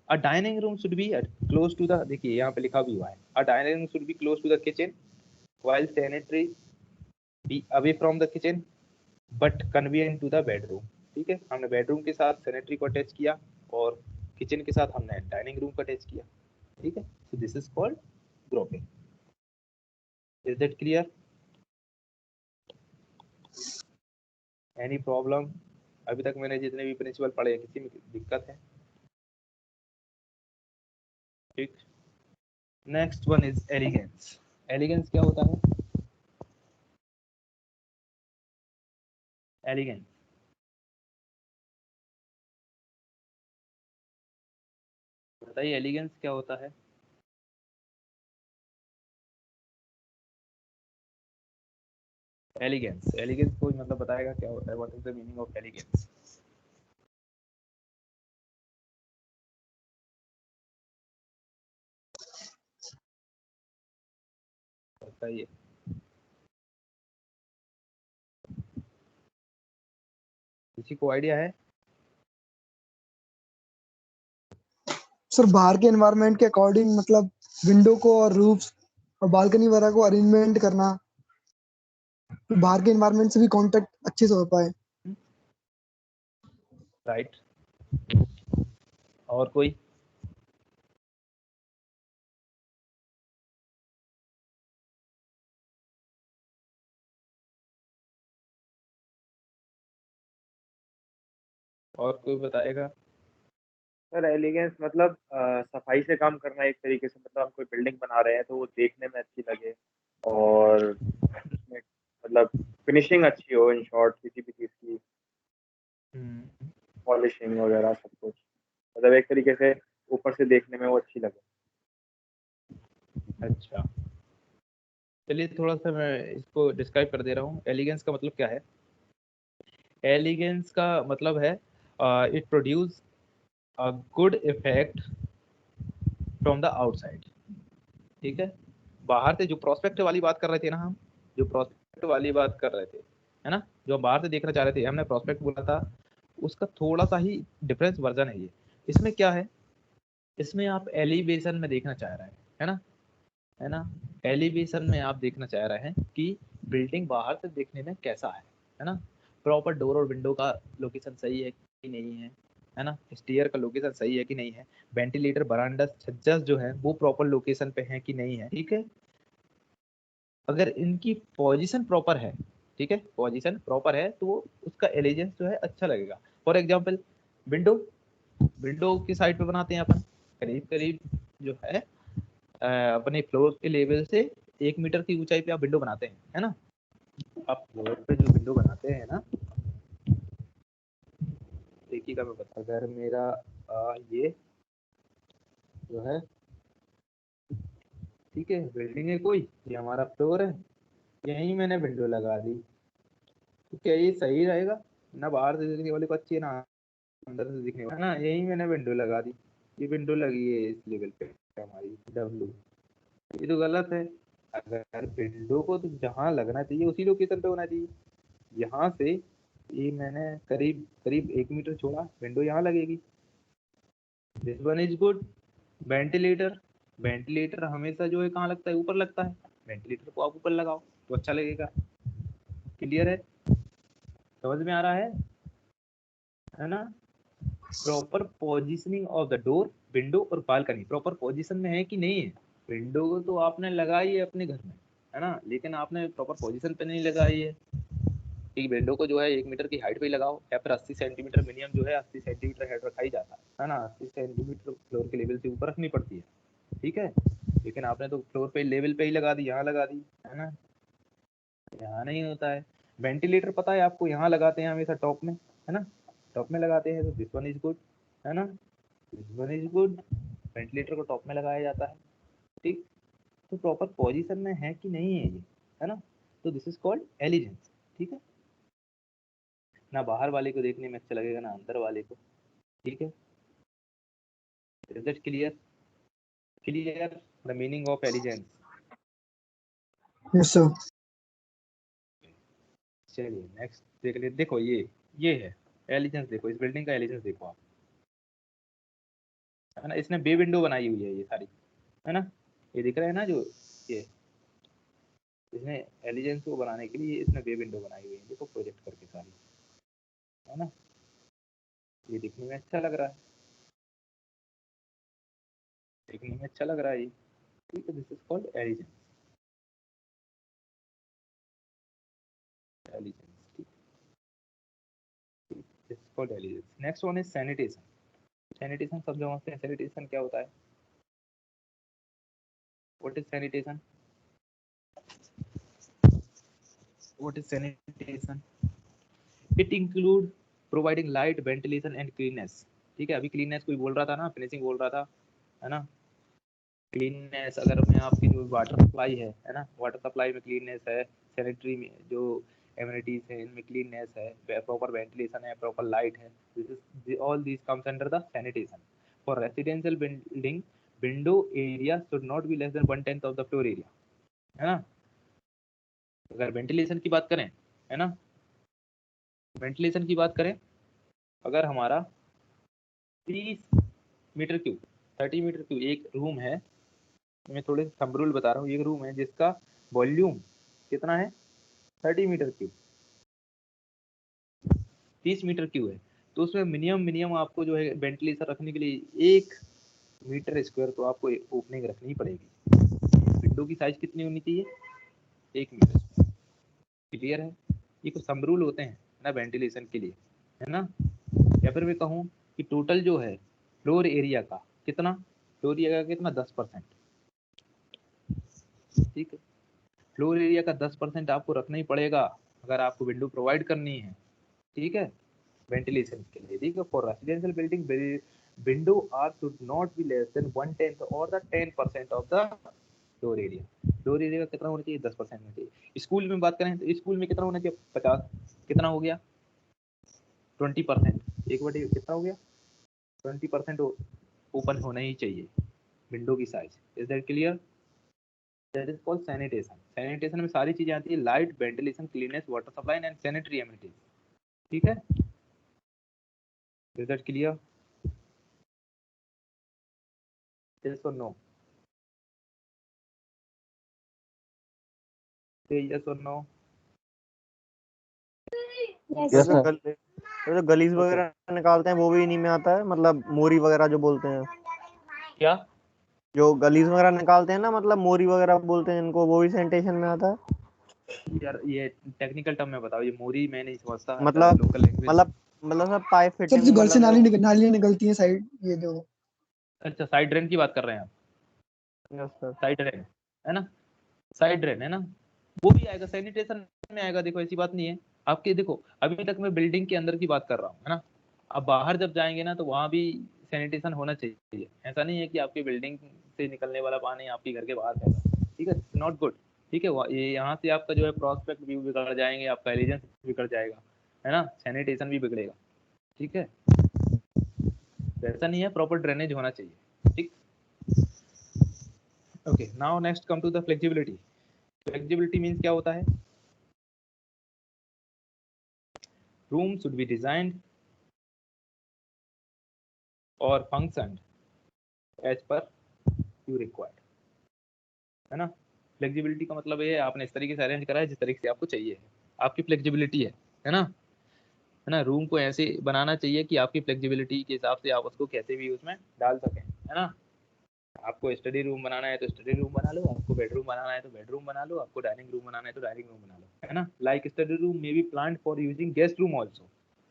A dining room should be close to the, देखिए यहाँ पे लिखा भी हुआ है, a dining room should be close to the kitchen while sanitary be away from the kitchen but convenient to the bedroom, ठीक है। हमने बेडरूम के साथ सैनिटरी को अटैच किया और किचन के साथ हमने डाइनिंग रूम को अटैच किया, ठीक है, so this is called grouping. Is that clear? Any problem? अभी तक मैंने जितने भी प्रिंसिपल पढ़े हैं, किसी में दिक्कत है? ठीक। Next one is elegance. Elegance क्या होता है? एलिगेंस बताइए, एलिगेंस क्या होता है? एलिगेंस, एलिगेंस कोई मतलब बताएगा क्या होता है? What is the meaning of elegance? बताइए। किसी को आइडिया है? सर बाहर के एनवायरनमेंट के अकॉर्डिंग, मतलब विंडो को और रूफ्स और बालकनी वगैरह को अरेंजमेंट करना, तो बाहर के एनवायरनमेंट से भी कांटेक्ट अच्छे से हो पाए। राइट। और कोई? और कोई बताएगा? सर एलिगेंस मतलब सफाई से काम करना एक तरीके से, मतलब हम कोई बिल्डिंग बना रहे हैं तो वो देखने में अच्छी लगे और उसमें मतलब फिनिशिंग अच्छी हो, इन शॉर्ट किसी भी चीज़ की पॉलिशिंग वगैरह सब कुछ, मतलब एक तरीके से ऊपर से देखने में वो अच्छी लगे। अच्छा, चलिए थोड़ा सा मैं इसको डिस्क्राइब कर दे रहा हूँ। एलिगेंस का मतलब क्या है? एलिगेंस का मतलब है it produce a good effect from the outside. ठीक है, बाहर से जो प्रोस्पेक्ट वाली बात कर रहे थे ना हम, जो प्रोस्पेक्ट वाली बात कर रहे थे, है ना, जो हम बाहर से देखना चाह रहे थे, हमने प्रोस्पेक्ट बोला था, उसका थोड़ा सा ही डिफरेंस वर्जन है ये। इसमें क्या है? इसमें आप एलिवेशन में देखना चाह रहे हैं, है ना, है ना, एलिवेशन में आप देखना चाह रहे हैं कि बिल्डिंग बाहर से देखने में कैसा है ना, प्रॉपर डोर और विंडो का लोकेशन सही है कि नहीं है ना, स्टेयर का लोकेशन सही है कि नहीं है, वेंटिलेटर बरांडा छज्जा जो है वो प्रॉपर लोकेशन पे है कि नहीं है। ठीक है, अगर इनकी पोजीशन प्रॉपर है, ठीक है, पोजीशन प्रॉपर है, तो उसका एलिजेंस जो है अच्छा लगेगा। फॉर एग्जांपल विंडो, विंडो की साइड पे बनाते हैं अपन, करीब करीब जो है अपने फ्लोर के लेवल से 1 मीटर की ऊंचाई पे आप विंडो बनाते हैं, है ना। आप फ्लोर पे जो विंडो बनाते हैं ना, देखिएगा मैं बता, अगर मेरा ये जो है, ठीक है, बिल्डिंग है कोई, ये हमारा फ्लोर है, यहीं मैंने विंडो लगा दी, तो क्या ये सही रहेगा? ना बाहर से दिखने वाले को अच्छी है, ना अंदर से दिखने वाले, है ना। यहीं मैंने विंडो लगा दी, ये विंडो लगी है इस लेवल पे हमारी डब्ल्यू, ये तो गलत है। अगर विंडो को तो जहाँ लगना चाहिए उसी लोकेशन पे होना चाहिए। यहाँ से ये मैंने करीब करीब 1 मीटर छोड़ा, विंडो यहाँ लगेगी। This one is good. Ventilator, ventilator हमेशा जो है कहाँ लगता है? ऊपर लगता है। वेंटिलेटर को आप ऊपर लगाओ तो अच्छा लगेगा। क्लियर है? समझ में आ रहा है ना। Proper positioning of the door, window और बालकनी प्रॉपर पोजीशन में है कि नहीं है। विंडो को तो आपने लगाई है अपने घर में, है ना, लेकिन आपने प्रॉपर पोजीशन पे नहीं लगाई है। एक विंडो को जो है 1 मीटर की हाइट पे ही लगाओ, या फिर 80 सेंटीमीटर मिनिमम जो है 80 सेंटीमीटर हाइट रखा ही जाता है ना, 80 सेंटीमीटर फ्लोर के लेवल से ऊपर रखनी पड़ती है। ठीक है, लेकिन आपने तो फ्लोर पे लेवल पे ही लगा दी, यहाँ लगा दी, है ना, यहाँ नहीं होता है। वेंटिलेटर पता है आपको, यहाँ लगाते हैं हमेशा टॉप में, है ना, टॉप में लगाते हैं, तो दिस वन इज गुड, है ना, this one is good. Ventilator को टॉप में लगाया जाता है। ठीक, तो प्रॉपर पोजीशन में है कि नहीं है ये, है ना, तो दिस इज कॉल्ड एलिजेंस। ठीक है, ना बाहर वाले को देखने में अच्छा लगेगा, ना अंदर वाले को। ठीक है, is that clear? Clear the meaning of allegiance? Yes sir. चलिए नेक्स्ट देख ले। देखो ये है एलिजेंस, देखो इस बिल्डिंग का एलिजेंस देखो आप, है ना, इसने बे विंडो बनाई हुई है ये सारी, है ना, ये दिख रहा है ना, जो ये इसने एलिजेंस को बनाने के लिए इसने बे विंडो बनाई हुई है, देखो प्रोजेक्ट करके सारी, है ना, ये दिखने में अच्छा लग रहा है। देखने में अच्छा लग रहा है ये, ठीक है। This is called elegance, elegance, this is called elegance. Next one is sanitation. Sanitation सब समझते हैं, सैनिटेशन क्या होता है? What is sanitation? What is sanitation? It include providing light, ventilation and cleanness, ठीक है। अभी क्लीननेस कोई बोल रहा था ना, फिनिशिंग बोल रहा था, है ना। क्लीननेस अगर मैं आपकी जो वाटर सप्लाई है ना, वाटर सप्लाई में क्लीननेस है, सैनिटरी में जो एमिनिटीज है इनमें क्लीननेस है, प्रॉपर वेंटिलेशन है, प्रॉपर लाइट है, this is all this comes under the sanitation. For residential building, window area should not be less than 1/10 of the floor area, है ना। अगर वेंटिलेशन की बात करें, है ना, वेंटिलेशन की बात करें, अगर हमारा 30 मीटर क्यूब, 30 मीटर क्यूब एक रूम है, मैं थोड़े थंब रूल बता रहा हूँ, एक रूम है जिसका वॉल्यूम कितना है, 30 मीटर क्यूब, 30 मीटर क्यूब है, तो उसमें मिनिमम आपको जो है वेंटिलेशन रखने के लिए 1 मीटर स्क्वायर तो आपको ओपनिंग रखनी पड़ेगी। विंडो की साइज कितनी होनी चाहिए? 1 मीटर। क्लियर है? ये कुछ थंब रूल होते हैं ना वेंटिलेशन के लिए, है ना। या फिर मैं कहूँ कि टोटल जो है फ्लोर एरिया का कितना, फ्लोर एरिया का कितना, 10%, ठीक है। फ्लोर एरिया का 10% आपको रखना ही पड़ेगा अगर आपको विंडो प्रोवाइड करनी है, ठीक है, वेंटिलेशन के लिए, ठीक है। For residential building, window are should not be less than 1/10 और the 10% of the floor area. Floor area का कितना होना चाहिए? 10% होना चाहिए। स्कूल में बात करें तो स्कूल में कितना होना चाहिए? 50, कितना हो गया? 20%, एक बटे कितना हो गया? 20% ओपन होना ही चाहिए विंडो की size. Is that clear? That is called sanitation. Sanitation में सारी चीजें आती है, light, ventilation, cleanness, water supply and sanitary amenities, ठीक है। Is that clear? Yes or no? Say yes or no? Yes, ये Yes, sir. जो sir. ये जो गलीज ओके, वगैरह निकालते हैं वो भी इन्हीं में आता है, मतलब मोरी वगैरह जो बोलते हैं, क्या? जो गलीज वगैरह निकालते हैं ना, मतलब मोरी वगैरह बोलते हैं इनको, वो भी सैनिटेशन में आता है। यार ये टेक्निकल टर्म में बताओ, ये मोरी मैं नहीं समझता, मतलब लोकल लैंग्वेज। मतलब सब पाइप सर जो फिटिंग, घर से मतलब वो। नालियाँ निकलती हैं साइड, ये जो अच्छा, साइड ड्रेन की बात कर रहे हैं आप? Yes sir. साइड ड्रेन, है ना, साइड ड्रेन, है ना, वो भी आएगा सैनिटेशन में आएगा। देखो ऐसी बात नहीं है आपके, देखो अभी तक मैं बिल्डिंग के अंदर की बात कर रहा हूँ, है ना। अब बाहर जब जाएंगे ना तो वहाँ भी सैनिटेशन होना चाहिए। ऐसा नहीं है कि आपकी बिल्डिंग से निकलने वाला पानी आपके घर के बाहर जाएगा, ठीक है, नॉट गुड, ठीक है। ये यहाँ से आपका जो है प्रॉस्पेक्ट व्यू बिगड़ जाएंगे, आपका एलिजेंस बिगड़ जाएगा, है ना, सैनिटेशन भी बिगड़ेगा, ठीक है। ऐसा नहीं है, प्रॉपर ड्रेनेज होना चाहिए, ठीक। Okay, now next come to the flexibility. Flexibility means क्या होता है? रूम शुड बी डिजाइन्ड और function as per you required, है ना। फ्लेक्सिबिलिटी का मतलब ये है आपने इस तरीके से अरेंज करा है जिस तरीके से आपको चाहिए है, आपकी फ्लेक्सिबिलिटी है ना, है ना। रूम को ऐसे बनाना चाहिए कि आपकी फ्लेक्सिबिलिटी के हिसाब से आप उसको कैसे भी उसमें डाल सकें, है ना। आपको स्टडी रूम बनाना है तो स्टडी रूम बना लो, आपको बेडरूम बनाना है तो बेडरूम बना लो, आपको डाइनिंग रूम बनाना है तो डाइनिंग रूम बना लो, है ना। Like study room may be planned for using guest room also,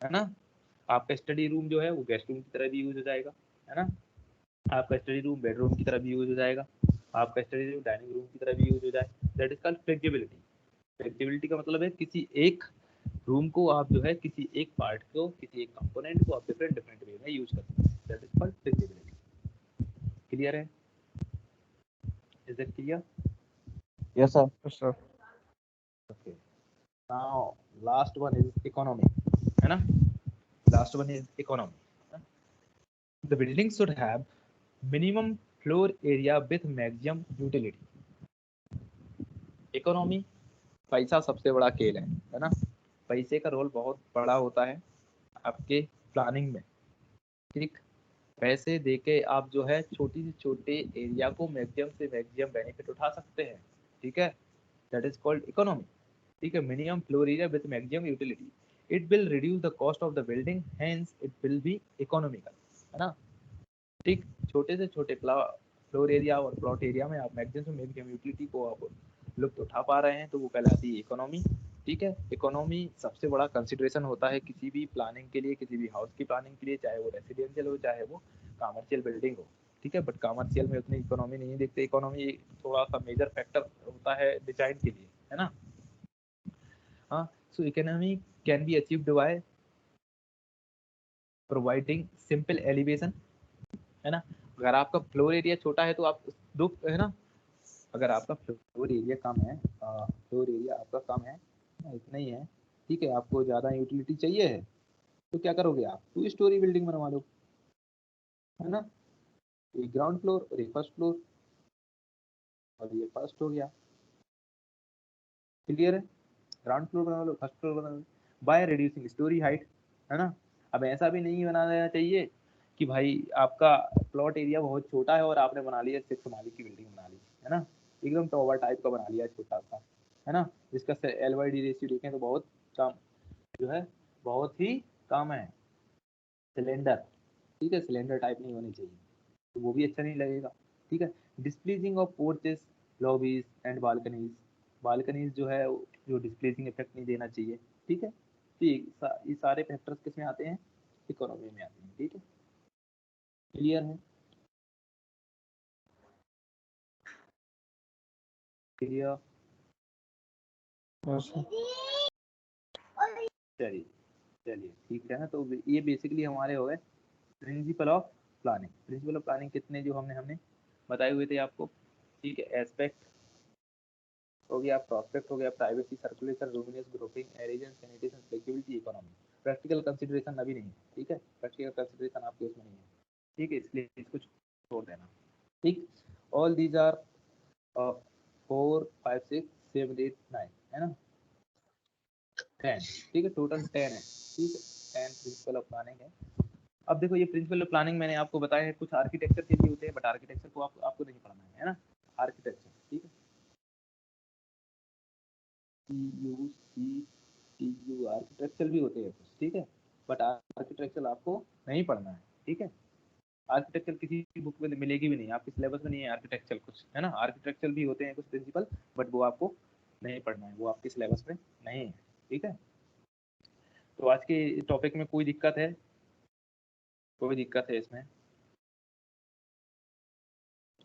है ना। आपका स्टडी रूम जो है वो गेस्ट रूम की तरह भी यूज हो जाएगा, है ना। आपका स्टडी रूम बेडरूम की तरह भी यूज हो जाएगा, आपका स्टडी रूम डाइनिंग रूम की तरह भी यूज हो जाए। That is called flexibility. Flexibility का मतलब है किसी एक रूम को आप जो है किसी एक पार्ट को, किसी एक कंपोनेंट को आप डिफरेंट डिफरेंट वे में यूज कर सकते हैं। That is called flexibility. Clear है? Is it clear? Yes, sir. Yes sir. Okay. Now, last one is economy, है ना? Last one is economy. The building should have minimum floor area with maximum utility. Economy, पैसा सबसे बड़ा खेल है ना? पैसे का रोल बहुत बड़ा होता है आपके प्लानिंग में, ठीक। पैसे देके आप जो है छोटी से छोटे एरिया को मैक्सिमम से मैक्सिमम बेनिफिट उठा सकते हैं, ठीक है। दैट इज कॉल्ड इकोनॉमी, ठीक है। Minimum floor area with maximum utility, it will reduce the cost of the building, hence it will be economical, है ना, ठीक। छोटे से छोटे फ्लोर एरिया और प्लॉट एरिया में आप मैक्सिमम यूटिलिटी को आप लुप्त उठा पा रहे हैं तो वो कहलाती है इकोनॉमी। ठीक है, इकोनॉमी सबसे बड़ा कंसिडरेशन होता है किसी भी प्लानिंग के लिए, किसी भी हाउस की प्लानिंग के लिए, चाहे वो रेसिडेंशियल हो चाहे वो कमर्शियल बिल्डिंग हो। ठीक है, बट कमर्शियल में उतनी इकोनॉमी नहीं देखते, इकोनॉमी थोड़ा सा मेजर फैक्टर होता है डिजाइन के लिए, है ना। हाँ, so economy can be achieved by providing simple elevation, है ना। अगर आपका फ्लोर एरिया छोटा है तो आप दो, है ना, अगर आपका फ्लोर एरिया कम है, फ्लोर एरिया आपका कम है, इतना ही है, ठीक है, आपको ज़्यादा यूटिलिटी चाहिए है तो क्या करोगे आप, 2 स्टोरी बिल्डिंग बनवा लो, है ना, एक ग्राउंड फ्लोर और एक फर्स्ट फ्लोर, और ये फर्स्ट हो गया, क्लियर है। ग्राउंड फ्लोर बना लो, फर्स्ट फ्लोर बना लो बाय रिड्यूसिंग स्टोरी हाइट, है ना। अब ऐसा भी नहीं बनाना चाहिए कि भाई आपका प्लॉट एरिया बहुत छोटा है और आपने बना लिया 6 माली की बिल्डिंग बना ली, है ना, एकदम टॉवर टाइप का बना लिया छोटा सा, है ना, जिसका LYD रेशियो देखें तो बहुत कम जो है, बहुत ही कम है, सिलेंडर, ठीक है, सिलेंडर टाइप नहीं होनी चाहिए, तो वो भी अच्छा नहीं लगेगा। ठीक है, displacing of porches, lobbies and balconies, balconies जो है जो डिस्प्लेसिंग इफेक्ट नहीं देना चाहिए। ठीक है, तो ये सारे फैक्टर्स किस में आते हैं, इकोनॉमी में आते हैं। ठीक है, क्लियर है, क्लियर, चलिए चलिए ठीक है ना। तो ये बेसिकली हमारे हो गए principle of planning. Principle of planning कितने जो हमने बताए हुए थे आपको, ठीक है, एस्पेक्ट हो गया, प्रोस्पेक्ट हो गया, privacy, circulation, luminous, grouping, aeration, sanitation, flexibility, economy. Practical consideration अभी नहीं है, ठीक है, प्रैक्टिकल कंसीडरेशन आपके उसमें नहीं है, ठीक है, इसलिए इसको छोड़ देना। ठीक, ऑल दीज आर 4 5 6 7 8 9, है ना, 10, ठीक है, टोटल 10 है, ठीक है, 10 प्रिंसिपल ऑफ प्लानिंग है। अब देखो ये प्रिंसिपल ऑफ प्लानिंग मैंने आपको बताया है, कुछ आर्किटेक्चर के लिए होते हैं, बट आर्किटेक्चर को आपको नहीं पढ़ना है ना, आर्किटेक्चर, ठीक है, आर्किटेक्चर भी होते हैं कुछ, ठीक है, बट आर्किटेक्चर आपको नहीं पढ़ना है, ठीक है, आर्किटेक्चर किसी भी बुक में मिलेगी भी नहीं, आपके सिलेबस में नहीं है आर्किटेक्चर कुछ, है ना, आर्किटेक्चर भी होते हैं कुछ प्रिंसिपल, बट वो आपको नहीं पढ़ना है, वो आपके सिलेबस में नहीं है, ठीक है। तो आज के टॉपिक में कोई दिक्कत है, कोई दिक्कत है इसमें?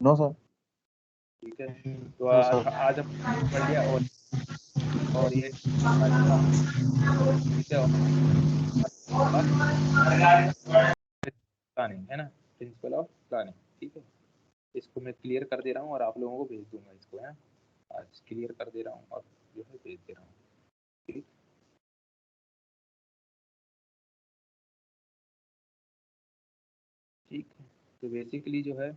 No sir. ठीक है, तो आज हम पढ़ लिया, और ये ठीक है, प्लानिंग, है ना, प्रिंसिपल ऑफ प्लानिंग, ठीक है, इसको मैं क्लियर कर दे रहा हूँ और आप लोगों को भेज दूंगा इसको, है आज क्लियर कर दे रहा हूँ और जो है भेज दे रहा हूँ, ठीक। ठीक है, तो बेसिकली जो है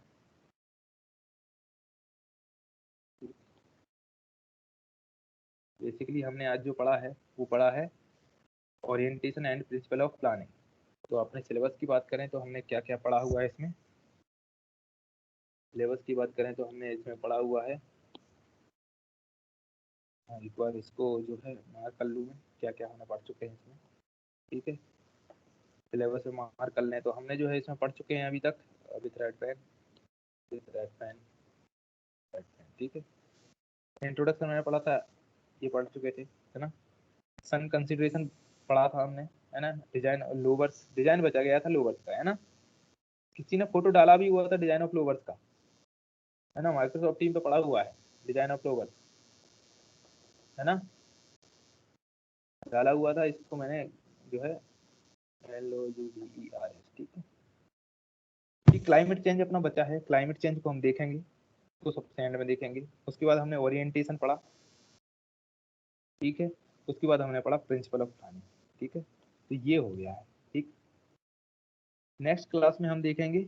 बेसिकली हमने आज जो पढ़ा है वो पढ़ा है orientation and principle of planning. तो अपने सिलेबस की बात करें तो हमने क्या क्या पढ़ा हुआ है इसमें, सिलेबस की बात करें तो हमने इसमें पढ़ा हुआ है, हाँ एक बार इसको जो है मार्क कर लूँ मैं, क्या क्या हमने पढ़ चुके हैं इसमें, ठीक है, सिलेबस में मार्क कर लें तो हमने जो है इसमें पढ़ चुके हैं अभी तक, विथ रेड पेन, ठीक है, इंट्रोडक्शन मैंने पढ़ा था, ये पढ़ चुके थे, है ना, सन कंसिडरेशन पढ़ा था हमने, है ना, डिजाइन और लोवर्स, डिजाइन बचा गया था लोवर्स का, है ना, किसी ने फोटो डाला भी हुआ था डिजाइन ऑफ लोवर्स का, है ना, माइक्रोसॉफ्ट टीम पे पढ़ा हुआ है डिजाइन ऑफ लोवर्स, है ना, डाला हुआ था, इसको मैंने जो है LOUDERS, ठीक है। क्लाइमेट चेंज अपना बचा है, क्लाइमेट चेंज को हम देखेंगे तो सबसे एंड में देखेंगे। उसके बाद हमने ओरिएंटेशन पढ़ा, ठीक है, उसके बाद हमने पढ़ा प्रिंसिपल ऑफ प्लानिंग, ठीक है, तो ये हो गया है, ठीक। नेक्स्ट क्लास में हम देखेंगे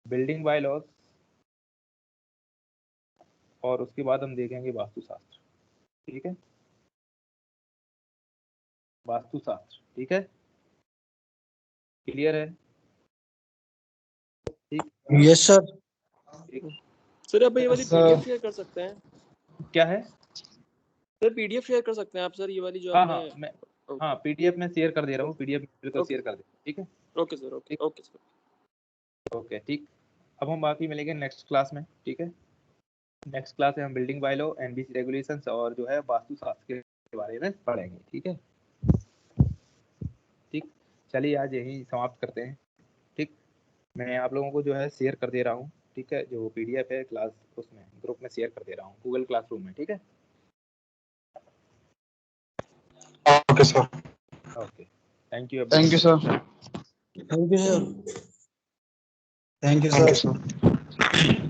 बिल्डिंग बाय लॉज, और उसके बाद हम देखेंगे वास्तुशास्त्र, ठीक है, वास्तुशास्त्र, ठीक है, क्लियर है, ठीक। Yes sir. सर आप ये वाली पीडीएफ शेयर कर सकते हैं? क्या है सर पीडीएफ शेयर कर सकते हैं आप सर, ये वाली जो हाँ आपने? हाँ मैं हाँ पीडीएफ में शेयर कर दे रहा हूँ, पीडीएफ बिल्कुल शेयर कर दे, ठीक है, okay sir, okay okay sir. Okay, ठीक। अब हम बाकी मिलेंगे नेक्स्ट क्लास में, ठीक है। नेक्स्ट क्लास में हम बिल्डिंग बायलॉ, एनबीसी रेगुलेशंस और जो है वास्तुशास्त्र के बारे में पढ़ेंगे, ठीक है। ठीक, चलिए आज यही समाप्त करते हैं। ठीक, मैं आप लोगों को जो है शेयर कर दे रहा हूँ, ठीक है, जो पीडीएफ है क्लास उसमें ग्रुप में शेयर कर दे रहा हूँ गूगल क्लासरूम में, ठीक है। Okay sir, okay, thank you thank you sir, thank you sir. Thank you sir.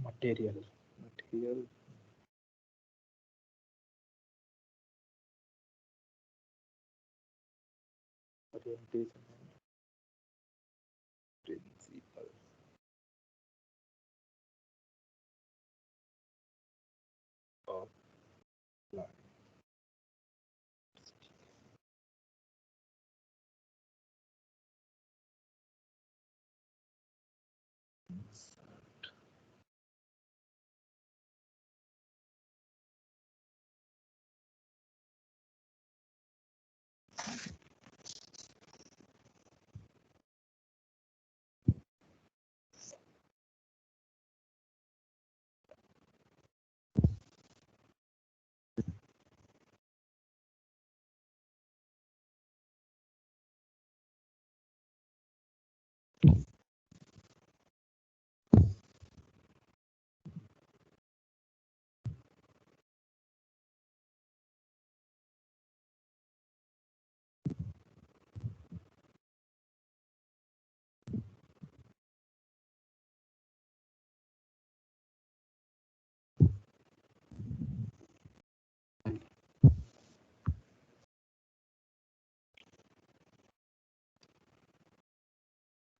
Material orientation principle of line.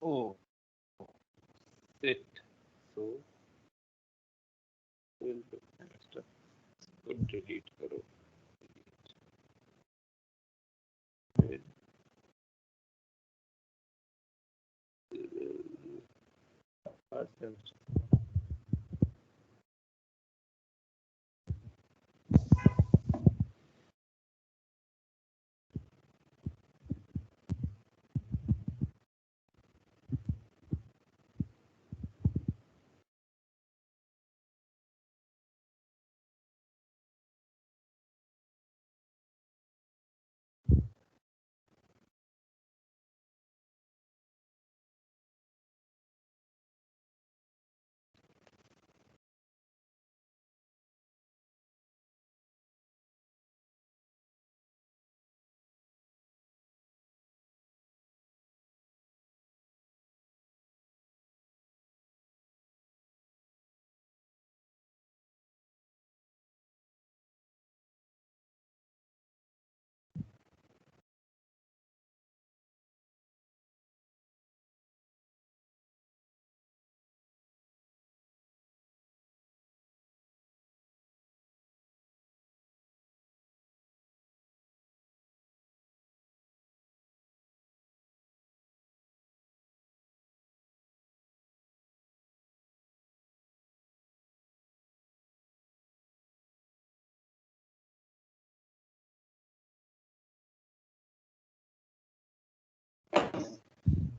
Oh, it. So, will be extra. तो delete करो. Delete. First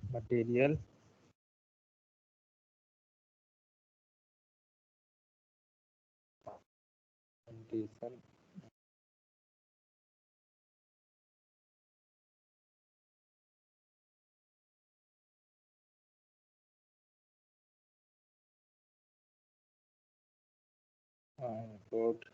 material condition import